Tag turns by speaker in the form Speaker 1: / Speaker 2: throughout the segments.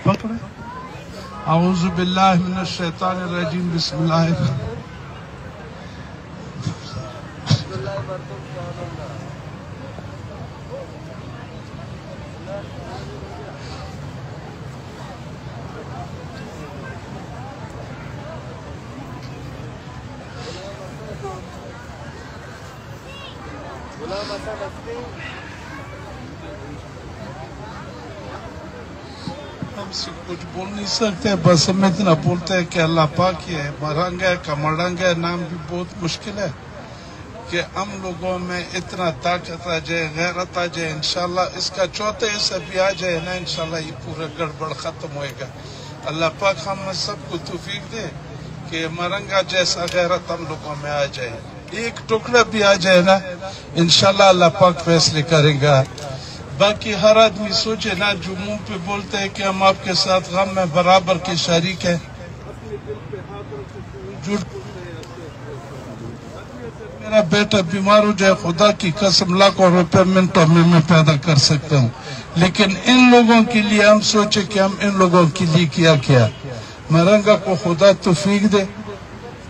Speaker 1: औज़ु बिल्लाहि मिनश शैतानिर रजीम बिस्मिल्लाह। हमसे कुछ बोल नहीं सकते, बस हम इतना बोलते हैं कि अल्लाह पाक ही है। मरंग है कमरंग है, नाम भी बहुत मुश्किल है कि हम लोगों में इतना ताकत आ जाए, गैरत आ जाए। इंशाल्लाह इसका चौथा हिस्सा भी आ जाए ना, इंशाल्लाह ये पूरा गड़बड़ खत्म होएगा। अल्लाह पाक हम सबको तौफीक दे कि मरंगा जैसा गैरत हम लोगों में आ जाए। एक टुकड़ा भी आ जाए ना, इंशाल्लाह अल्लाह पाक फैसले करेगा। बाकी हर आदमी सोचे ना, जो मुंह पे बोलते हैं कि हम आपके साथ गम में बराबर के शरीक है, मेरा बेटा बीमार हो जाए, खुदा की कसम लाखों रुपए मिनटों में मैं पैदा कर सकता हूँ, लेकिन इन लोगों के लिए हम सोचे कि हम इन लोगों के लिए किया क्या। मरंगा को खुदा तौफीक दे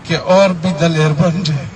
Speaker 1: कि और भी दलेर बन जाए।